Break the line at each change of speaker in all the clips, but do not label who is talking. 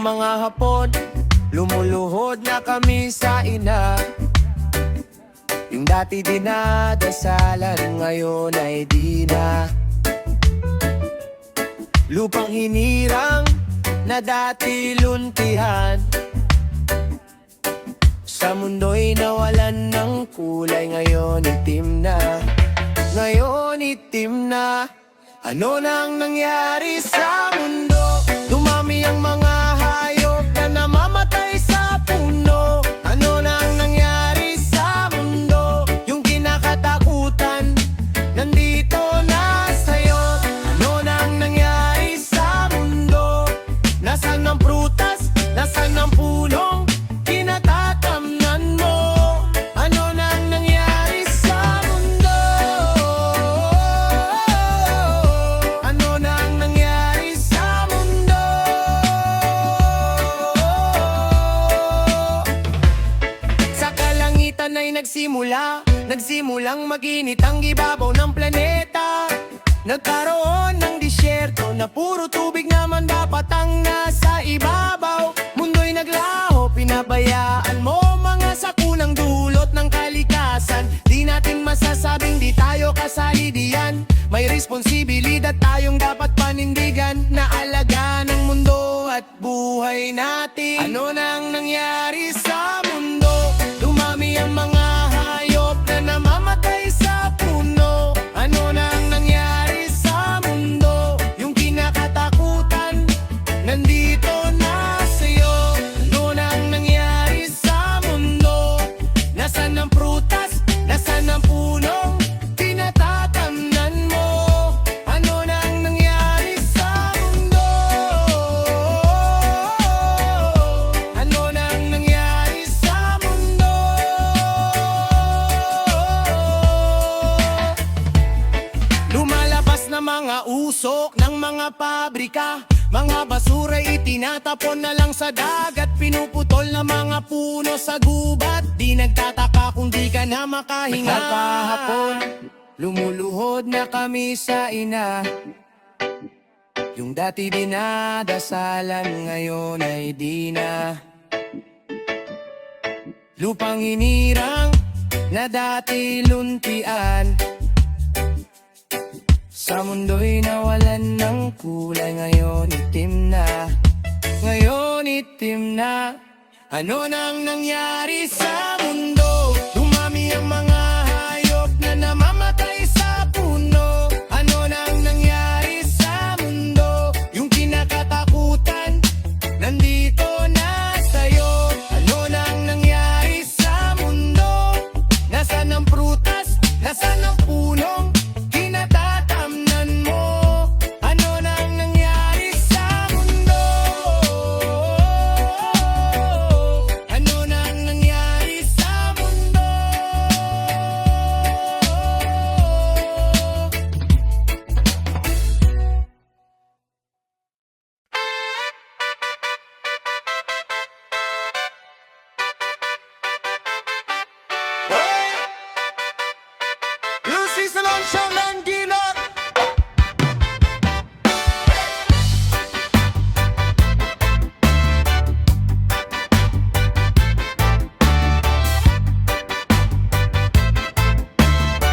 mga hapon, lumuluhod na kami sa ina. Yung dati dinadasalan, ngayon ay di na. Lupang hinirang na dati luntihan, sa mundo'y nawalan ng kulay, ngayon itim na. Ngayon itim na. Ano nang nangyari sa mundo? Dumami ang mga hayop na namamatay sa puno. Ano nang nangyari sa mundo? Yung kinakatakutan nandito na sa'yo. Ano nang nangyari sa mundo? Nasaan ang prutas? Nasaan ang punong kinatatamnan mo? Ano nang nangyari sa mundo? Ano nang nangyari sa mundo? Sa kalangitan ay nagsimulang maginit ang ibabaw ng planeta. Nagkaroon ng disyerto na puro tubig naman dapat ang nasa ibabaw. Mundo'y naglaho, pinabayaan mo mga sakunang dulot ng kalikasan. Di natin masasabing di tayo kasali diyan. May responsibilidad tayong dapat panindigan, na alagaan ng mundo at buhay natin. Ano nang nangyari sa mundo? Dumami ang mga hayop na namamatay sa puno. Ano nang nangyari sa mundo? Yung kinakatakutan nandito na sa'yo. Ano nang nangyari sa mundo? Nasaan ang prutas? Nasaan ang punong tinatatamnan mo? Ano nang nangyari sa mundo? Ano nang nangyari sa mundo? Lumalabas na mga usok ng mga pabrika, mga basura'y itinatapon na lang sa dagat. Pinuputol na mga puno sa gubat. Di nagtataka kung di ka na makahinga. Kahapon, lumuluhod na kami sa ina. Yung dati dinadasalan, ngayon ay di na. Lupang hinirang na dati luntian, sa mundo'y nawalan ng kulay, ngayon itim na. Ngayon itim na. Ano nang nangyari sa mundo? Dumami ang mga hayop na namamatay sa puno. Ano nang nangyari sa mundo? Yung kinakatakutan nandito na sa'yo. Ano nang nangyari sa mundo? Nasaan ang prutas? Nasaan ang punong kinatatamnan mo? Ano nang nangyari sa mundo? Ano nang nangyari sa mundo? Lucy Salon Show ng Gilot.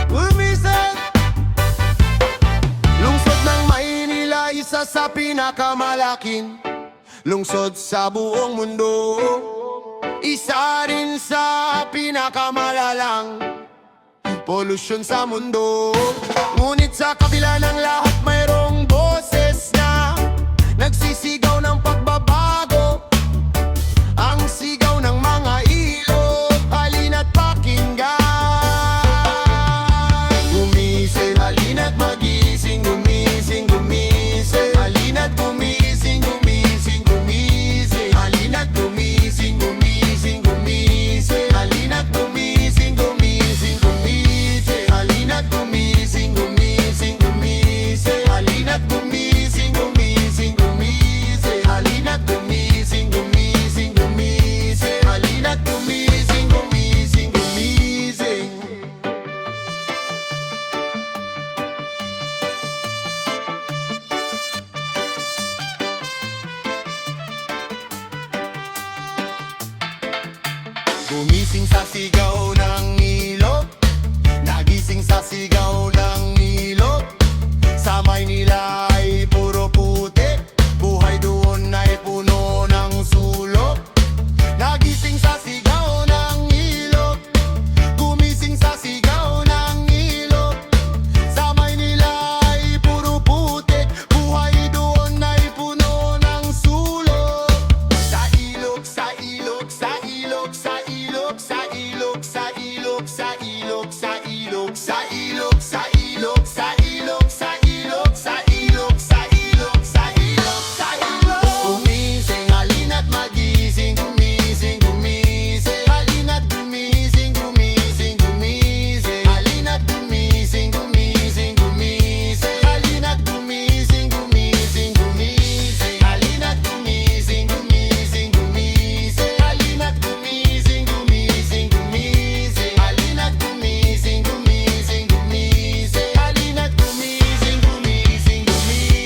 Umisan! Lungsod ng Maynila, isa sa pinakamalaking lungsod sa buong mundo. Isa rin sa pinakamalalang polusyon sa mundo. Ngunit sa kabila ng lahat, mayroong boses na nagsisigaw ng pagbabago. Ang sigaw ng mga ilog, halina't pakinggan. Gumising, halina't magising, gumising, gumising. Halina't gumising, gumising, gumising. Halina't gumising, gumising, gumising. Halina't gumising, gumising, gumising. Halina't gumising, gumising, gumising. Gumising sa sigaw ng ilog, nagising sa sigaw ng ilog. Sa Maynila ay puro putik, buhay doon ay puno ng sulok. Nagising sa sigaw ng ilog, gumising sa sigaw ng ilog. Sa Maynila ay puro putik, buhay doon ay puno ng sulok. Sa ilog, sa ilog, sa ilog, sa ilog, sa ilog, sa ilog, sa ilog, sa ilog, sa ilog, sa ilog, sa ilog, sa ilog, sa ilog, sa ilog, sa ilog, sa ilog. Gumising, halina't magising, gumising, gumising. Halina't gumising, gumising, gumising. Halina't gumising, gumising, gumising. Halina't gumising, gumising, gumising. Halina't gumising, gumising, gumising. Halina't gumising, gumising, gumising. Halina't gumising, gumising, gumising. Halina't gumising, gumising, gumising.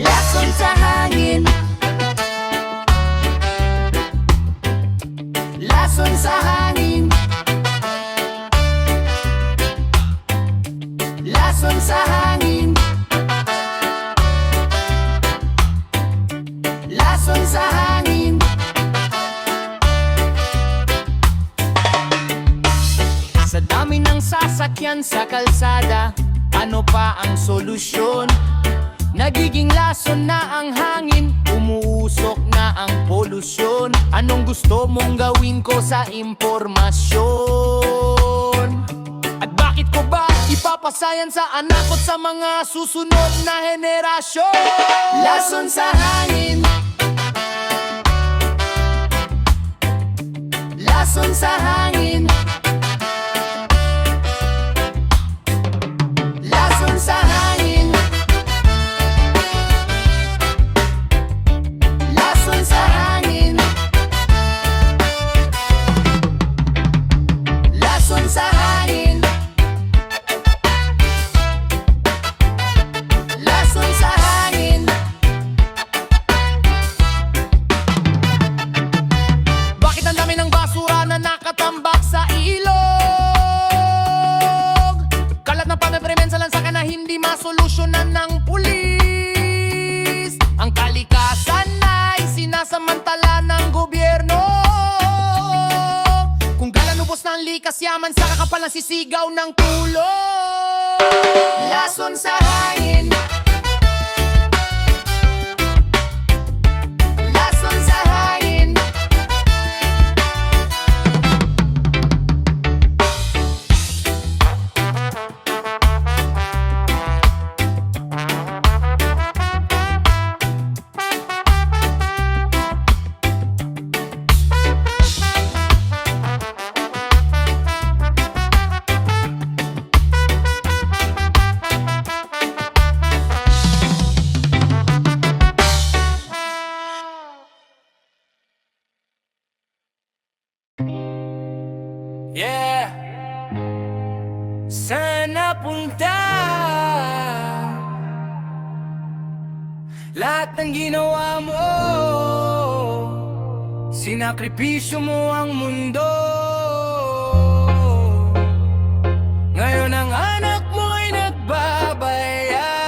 Lason sa hangin, lason sa hangin, lason sa hangin, lason sa hangin.
Sa dami ng sasakyan sa kalsada, ano pa ang solusyon? Nagiging lason na ang hangin, umuusok na ang polusyon. Anong gusto mong gawin ko sa impormasyon? At bakit ko ba ipapasayan sa anak ko sa mga susunod na henerasyon?
Lason sa hangin, lason sa hangin, lason sa hangin, lason sa hangin, lason sa hangin, lason sa hangin.
Bakit ang dami ng basura na nakatambak sa ilog? Kalat ng pamiprimen sa lansakan na hindi masolusyonan ng pulis. Ang kalikasan ay sinasamantala ng gobyerno. Kung galan ubos ng likas yaman sa kakapal ng sisigaw ng tulong.
Lason sa hangin, lason sa hangin,
Yeah. Saan napunta lahat ng ginawa mo? Sinakripisyo mo ang mundo. Ngayon ang anak mo ay nagbabayad.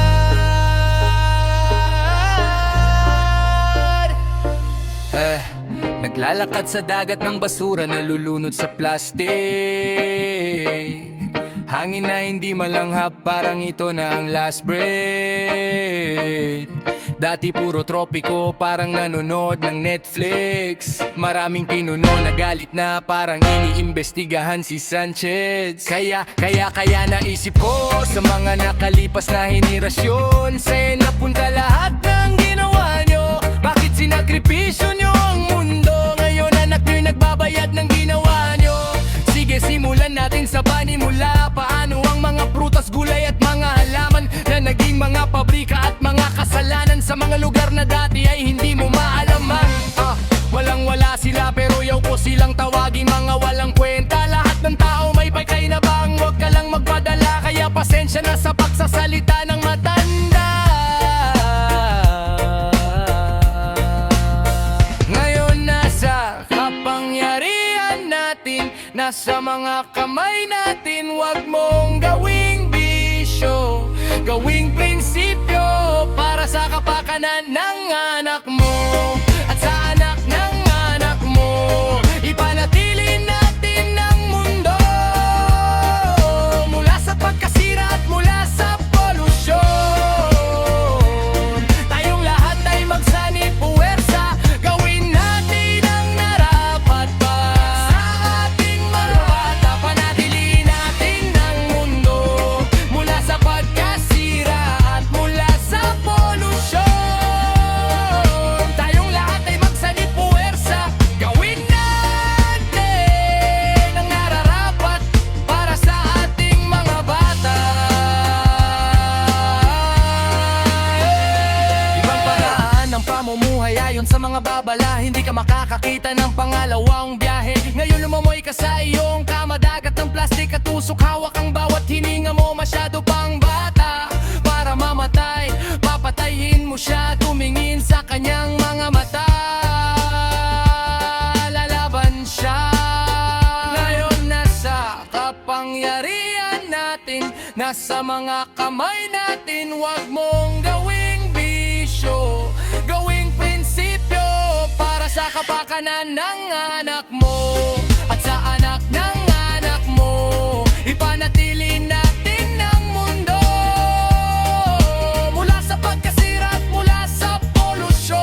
Naglalakad sa dagat ng basura, nalulunod sa plastic. Hangin na hindi malanghap, parang ito na ang last breath. Dati puro tropiko, parang nanonood ng Netflix. Maraming pinuno na galit na parang iniimbestigahan si Sanchez. Kaya naisip ko sa mga nakalipas na henerasyon, sa'yo napunta lahat ng ginawa nyo. Bakit sinakripisyo nyo ang mundo? Ngayon anak nyo'y nagbabayad ng ginawa nyo. Sige, simulan natin sa panimula. Paano ang mga prutas, gulay at mga halaman na naging mga pabrika at mga kasalanan sa mga lugar na dati ay hindi mo maalaman. Walang-wala sila pero yaw ko silang tawagin mga walang kwenta. Lahat ng tao may pakinabang, huwag ka lang magpadala. Kaya pasensya na sa pagsasalita ng matanda. Ngayon nasa kapangyarihan natin, nasa mga kamay natin. Huwag mong gawing bisyo, gawing prinsipyo para sa kapakanan ng anak mo at sa anak ng anak mo. Ipanatili natin ang mundo mula sa pagkasira at mula sa polusyon. Tayong lahat ay magsanib puwersa, gawin natin ang narapat pa sa ating mga bata. Panatilihin natin ang mundo mula sa pagkasira at mula sa polusyon. Tayong lahat ay magsanib puwersa, gawin natin ang nararapat para sa ating mga bata. Ibang paraan ng pamumuhay ayon sa mga babala. Hindi ka makakakita ng pangalawang biyahe. Ngayon lumamoy ka sa iyong kama, dagat ng plastik at usok. Hawak ang bawat hininga mo, masyado pang bata para mamatay. Papatayin mo siya, tumingin sa kanyang mga mata. Lalaban siya. Ngayon nasa kapangyarihan natin, nasa mga kamay natin. Huwag mong gawing bisyo, gawing prinsipyo para sa kapakanan ng anak mo at sa anak ng anak mo. Ipanatili natin ang mundo mula sa pagkasira at mula sa polusyon.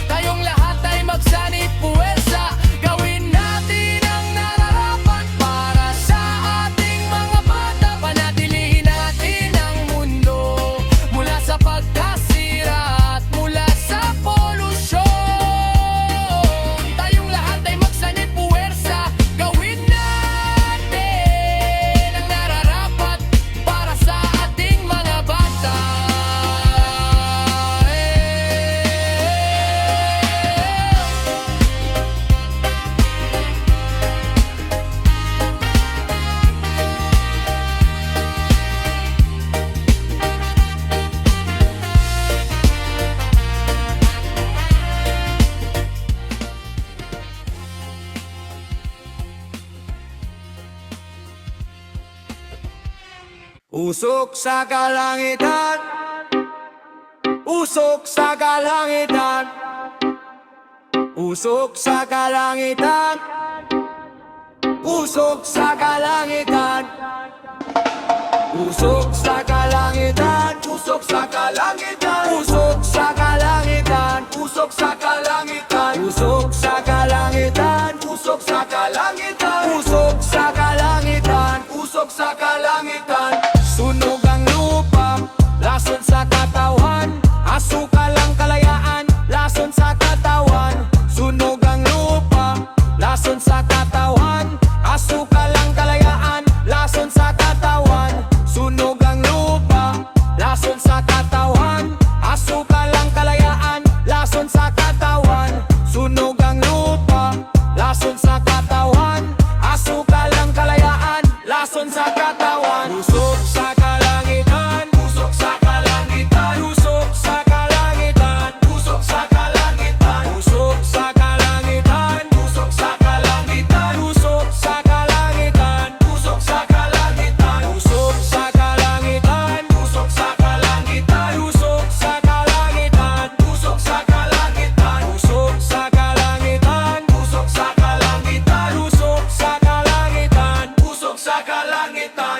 Tayong lahat ay magsanib puwersa, gawin natin ang nararapat para sa ating mga bata. Panatilihin natin ang mundo mula sa pagkasira at mula sa polusyon. Tayong lahat ay magsanib puwersa, gawin natin ang nararapat para sa ating mga bata. Usok sa kalangitan, usok sa kalangitan, usok sa kalangitan, usok sa kalangitan, usok sa kalangitan, usok sa kalangitan, usok sa kalangitan, usok sa kalangitan, usok sa kalangitan, usok sa kalangitan, usok sa kalangitan, usok sa kalangitan. Sunog ang lupa, lason sa katawan, asukal ang kalayaan, lason sa katawan. Sunog ang lupa, lason sa katawan, asukal ang kalayaan, lason sa katawan. Sunog ang lupa, lason sa katawan, asukal ang kalayaan, lason sa katawan. Sunog ang lupa, lason sa katawan, asukal ang kalayaan, lason sa katawan. Usok sa kalangitan, usok sa kalangitan, usok sa kalangitan, usok sa kalangitan, usok sa kalangitan, usok sa kalangitan, usok sa kalangitan, usok sa kalangitan, usok sa kalangitan, usok sa kalangitan, usok sa kalangitan, usok sa kalangitan, usok sa kalangitan, usok sa kalangitan, usok sa kalangitan, usok sa kalangitan.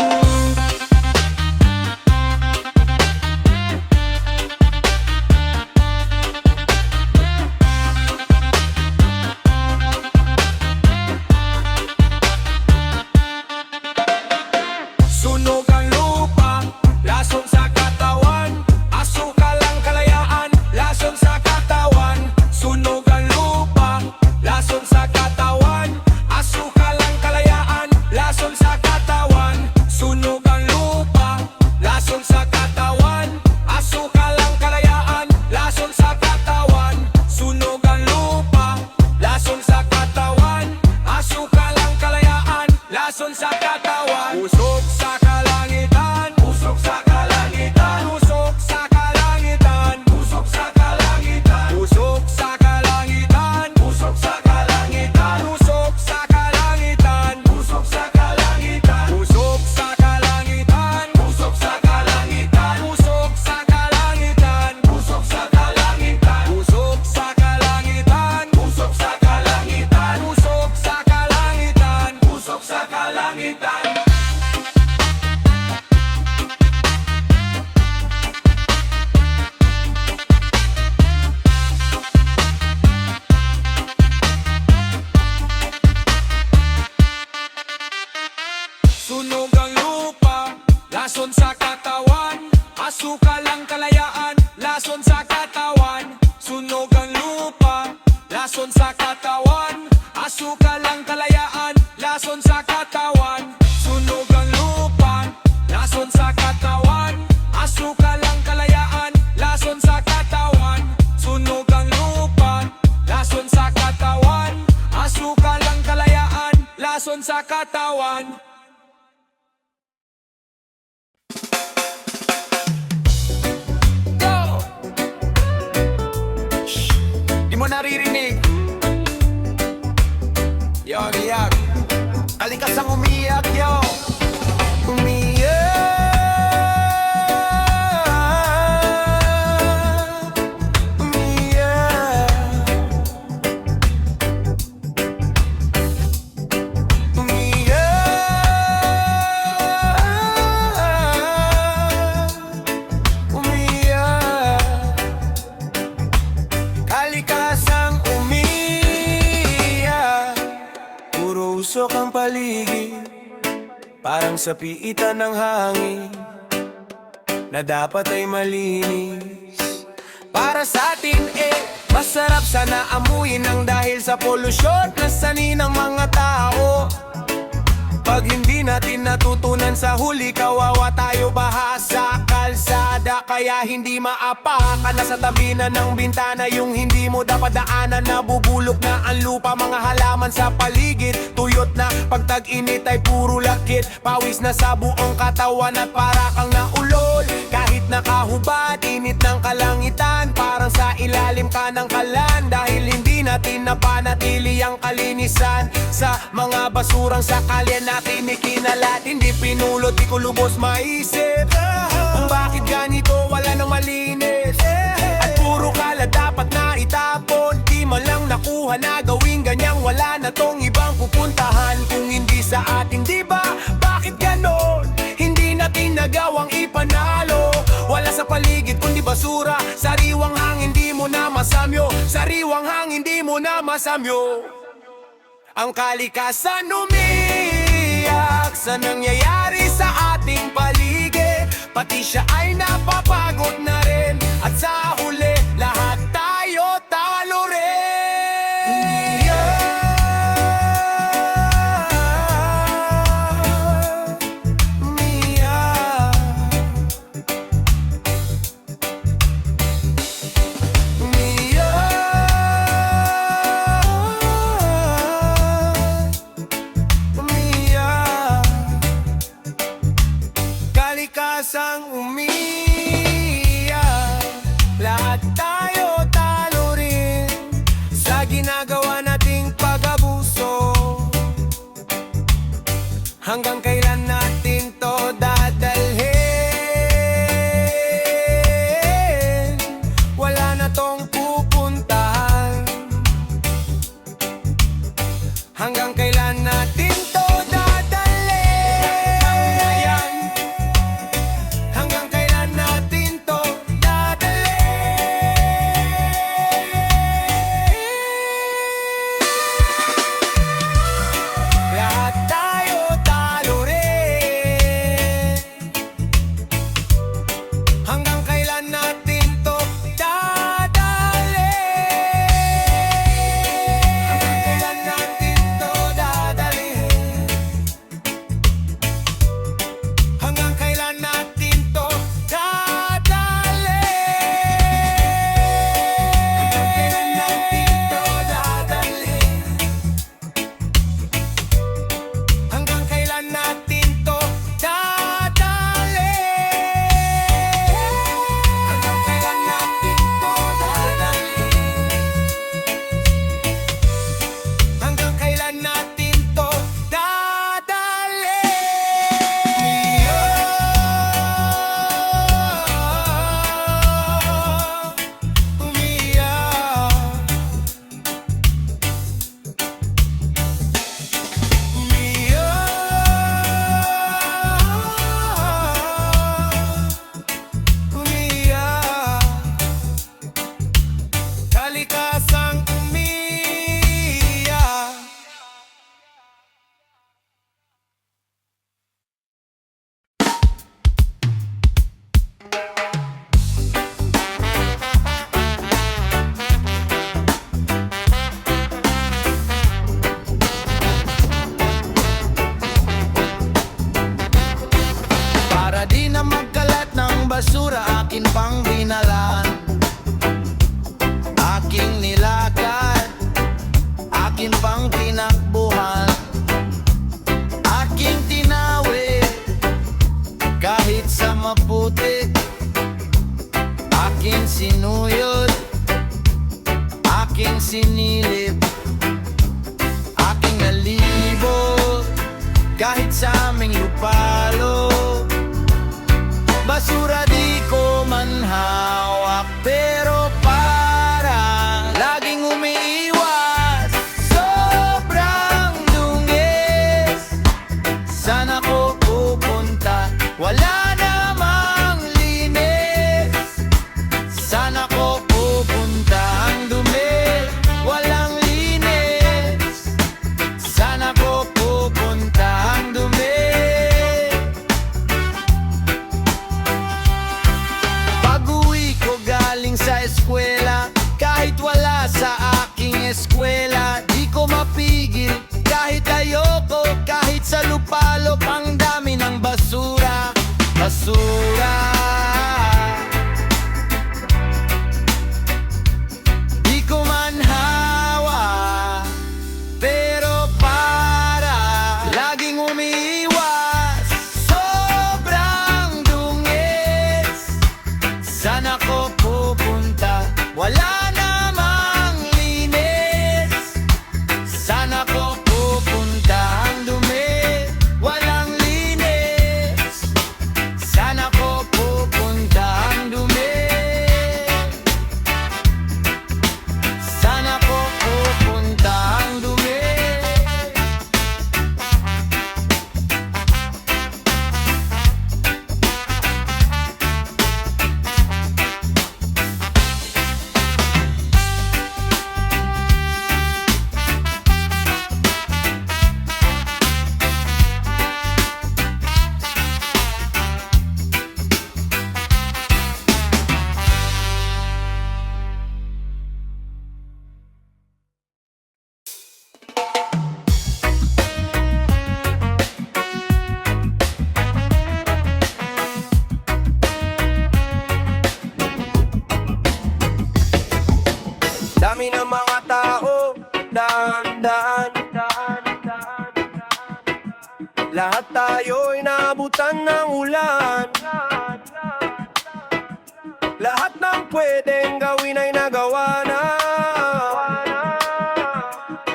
Sunog ang lupa, lason sa katawan. Asukal ang kalayaan, lason sa katawan. Sunog ang lupa, lason sa katawan. Asukal ang kalayaan, lason sa katawan. Sunog ang lupa, lason sa katawan. Asukal ang kalayaan, lason sa katawan. Sunog ang lupa, lason sa katawan. Asukal ang kalayaan, lason sa katawan. Usok sa kalangitan, usok sa kalangitan, usok sa kalangitan, usok sa kalangitan, usok sa kalangitan, usok sa kalangitan, usok sa kalangitan, usok sa kalangitan, usok sa kalangitan, usok sa kalangitan, usok sa kalangitan, usok sa kalangitan, usok sa kalangitan, usok sa kalangitan, usok sa kalangitan, usok sa kalangitan. Sunog ang lupa, lason sa katawan. Asukal ang kalayaan, lason sa katawan. Sunog ang lupa, lason sa katawan. Asukal ang kalayaan, lason sa katawan. Sunog ang lupa, lason sa katawan. Asukal ang kalayaan, lason sa katawan. Sunog ang lupa, lason sa katawan. Asukal ang kalayaan, lason sa katawan. Go! Shh! Di mo naririnig. Yo, umiyak. Kalikasang umiyak, yo. Umiyak. Umiyak. Umiyak. Umiyak. Kalikasang umiyak. Puro usok ang paligid, parang sa piitan ng hangin na dapat ay malinis. Para sa atin masarap sana amuyin ng dahil sa polusyon na sanhi ng mga tao. Pag hindi natin natutunan sa huli, kawawa tayo baha sa kalsada. Kaya hindi maapakan na sa tabi na ng bintana yung hindi mo dapat daanan. Nabubulok na ang lupa, mga halaman sa paligid. Tuyot na pag tag-init ay puro lakit. Pawis na sa buong katawan at para kang naulol. Kahit nakahubad, init ng kalangitan, parang sa ilalim ka ng kalan. Dahil hindi natin napanatili ang kalinisan sa mga basurang sa kalye natin ikinalat. Hindi pinulot, di ko lubos maisip kung bakit ganito wala nang malinis. At puro kalat dapat na itapon. Di man lang nakuha na gawing ganyang, wala na tong ibang pupuntahan kung hindi sa ating, di ba? Bakit ganon? Hindi natin nagawang ipanalo. Wala sa paligid kundi basura. Sariwang hangin di mo na masamyo. Sariwang hangin di mo na masamyo. Ang kalikasan umiyak sa nangyayari sa ating paligid. Pati siya ay napapagod na rin. At sa huli, lahat tayo talo rin. Umiyak. Umiyak. Umiyak. Umiyak. Kalikasang umiyak. Lahat tayo talo rin sa ginagawa nating pag-abuso. Hanggang kailan natin to dadalhin? Wala na tong pupuntahan. Hanggang kailan natin to dadalhin?
basura akin pang binalaan. Aking nilakad, akin pang tinakbuhan, aking tinawi kahit sa maputi. Aking sinuyod, aking sinilip, aking nalibot kahit sa aming lupalo. Basura di ko man hawak, pero parang laging umiiwas. Sobrang dungis, saan ako pupunta? Wala namang linis. Saan ako pupunta? Ang dumi, walang linis. Saan ako pupunta? Ang dumi. Pag-uwi ko galing sa eskwela, kahit wala sa aking eskwela, di ko mapigil kahit ayoko, kahit sa lupalop ang dami ng basura. Basura. Di ko man hawa, pero para laging umiiwas. Sobrang dungis, saan ako pupunta? Wala namang linis. Saan ako pupunta? Ang dumi, walang linis. Saan ako pupunta? Ang dumi. Saan ako pupunta? Ang dumi.
Dami ng mga tao, daan. Lahat tayo'y naabutan ng ulan. Lahat ng pwedeng gawin ay nagawa na.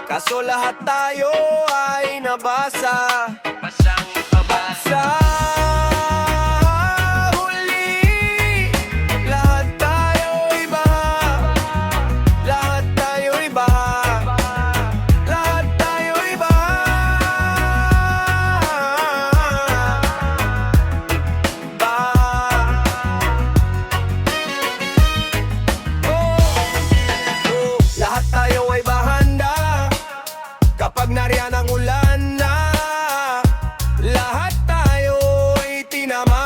Kaso lahat tayo ay nabasa. Sa huli, lahat tayo'y baha. Lahat tayo'y baha. Lahat tayo'y baha. Lahat tayo ay bahanda kapag nariyan ang ulan na. Lahat tayo ay tinamaan.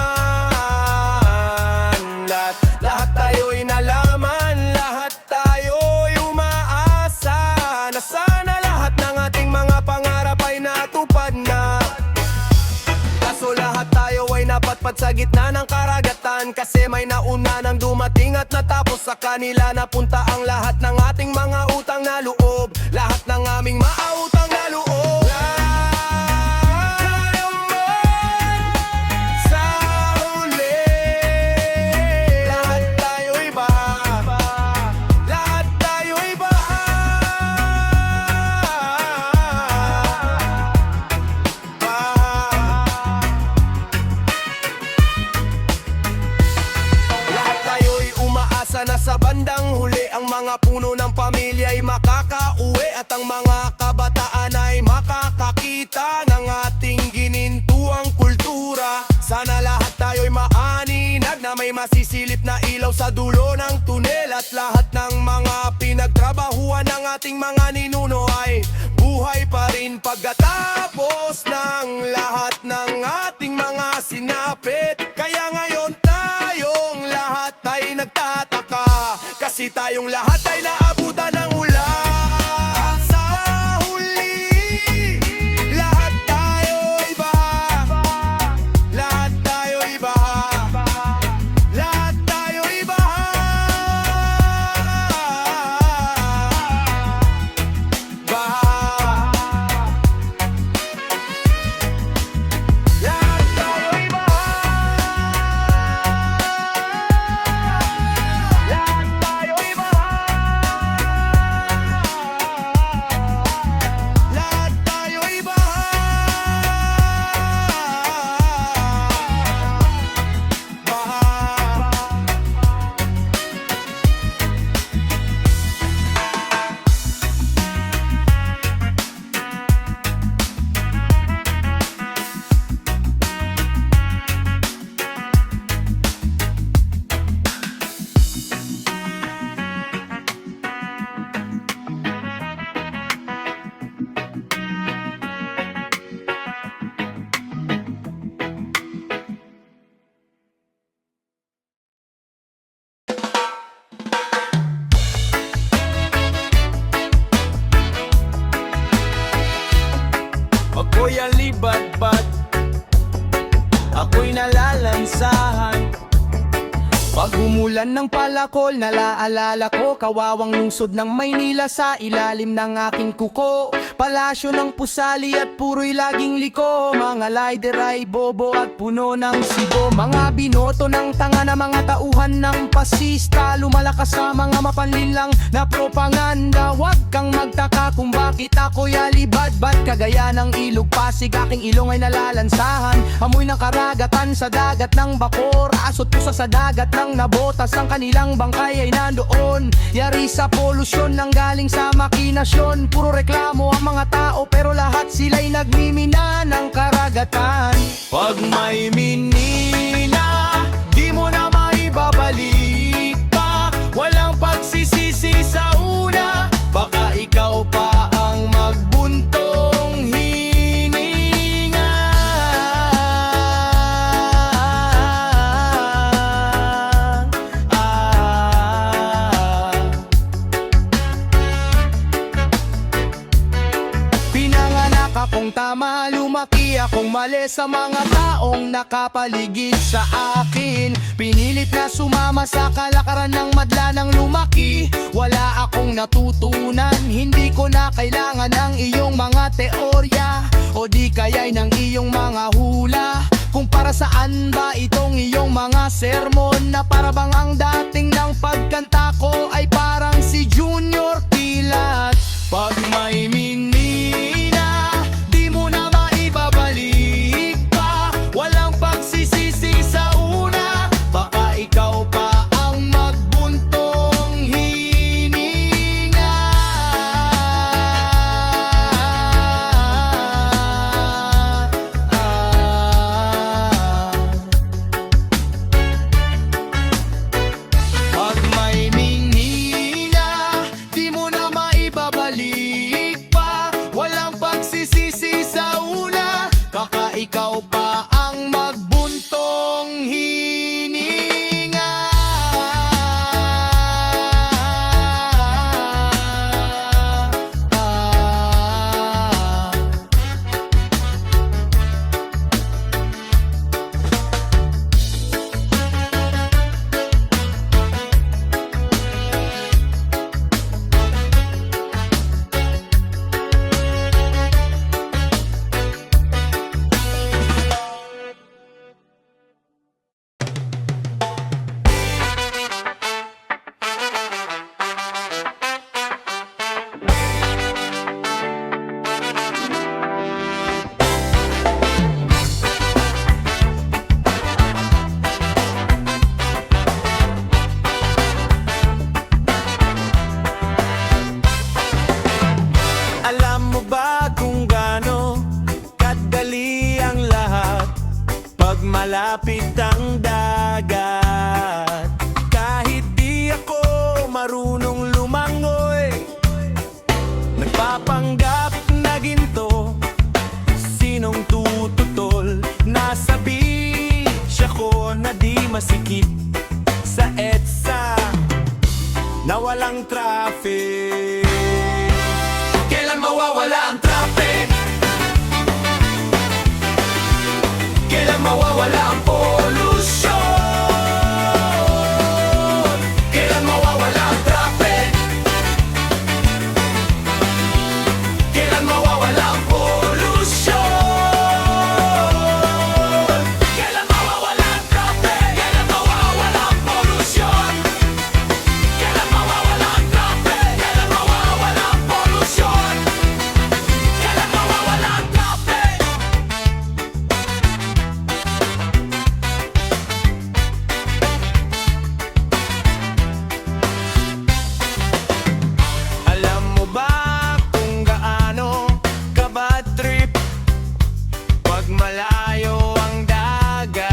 Lahat tayo ay nalaman. Lahat tayo ay umaasa na sana lahat ng ating mga pangarap ay natupad na. Kaso lahat tayo ay napatpat sa gitna ng karagatan. Kasi may nauna nang dumating at natapos sa kanila. Napunta ang lahat ng ating mga utang na loob. Lahat ng aming maautang na loob. Sa huli, lahat tayo'y baha. Lahat tayo'y baha. Lahat tayo'y umaasa na sa bandang huli ang mga puno ng pamilya ay makakauwi at ang mga kabataan ay makakakita ng ating ginintuang kultura. Sana lahat tayo'y maaninag na may masisilip na ilaw sa dulo ng tunel. At lahat ng mga pinagtrabahuan ng ating mga ninuno ay buhay pa rin pagkatapos ng lahat ng ating mga sinapit. Kaya ngayon tayong lahat ay nagtataka, kasi tayong lahat ay naabutan ng ulan. Sa huli, lahat tayo'y baha. Lahat tayo'y baha.
lansahan.
Pag umulan ng palakol, nalaalala ko kawawang lungsod ng Maynila sa ilalim ng aking kuko. Palasyo ng pusali at puro'y laging liko. Mga lider ay bobo at puno ng sibo. Mga binoto ng tanga na mga tauhan ng pasista. Lumalakas sa mga mapanlinlang na propaganda. Huwag kang magtaka kung bakit ako'y alibadbad. Kagaya ng ilog Pasig, aking ilong ay nalalansahan. Amoy ng karagatan sa dagat ng bakor. Asot pusa sa dagat ng nabotas, ang kanilang bangkay ay nandoon. Yari sa polusyon nang galing sa makinasyon. Puro reklamo ang mga tao pero lahat sila'y nagmimina ng karagatan.
Pag may minina, di mo na maibabalik pa. Walang pagsisisi sa una, baka ikaw pa ang magbuntong hininga.
Pinanganak akong tama, lumaki akong mali sa mga taong nakapaligid sa akin. Pinilit na sumama sa kalakaran ng madla ng lumaki. Wala akong natutunan, hindi ko na kailangan ng iyong mga teorya o di kaya'y ng iyong mga hula. Kung para saan ba itong iyong mga sermon, na parabang ang dating ng pagkanta ko ay parang si Junior Pilat.
Pag may minina, di mo na maibabalik pa. Walang pagsisisi sa una, baka ikaw pa ang magbuntong hininga. Pag may minina, di mo na maibabalik pa. Walang pagsisisi sa una, baka ikaw pa ang magbuntong hininga. Alam mo ba kung gaano kadali ang lahat pag malapit ang dagat? Kahit di ako marunong lumangoy, nagpapanggap na ginto. Sinong tututol? Nasa beach ako na di masikip sa EDSA na walang traffic. Kailan mawawala ang traffic? Kailan mawawala ang polusyon? Kailan mawawala ang traffic? Kailan mawawala ang polusyon? Kailan mawawala ang traffic? Kailan mawawala ang polusyon? Kailan mawawala ang traffic? Kailan mawawala ang polusyon? Kailan mawawala ang traffic? Alam mo ba kung gaano ka-bad trip pag malayo ang dagat?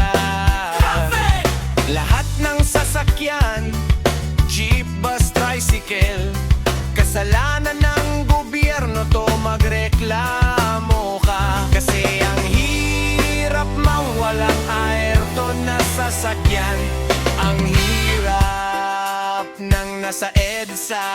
Lahat ng sasakyan, jeep, bus, tricycle, kasalanan ng gobyerno to, magreklamo ka. Kasi ang hirap mawalang aircon na sasakyan, ang hirap ng nasa EDSA.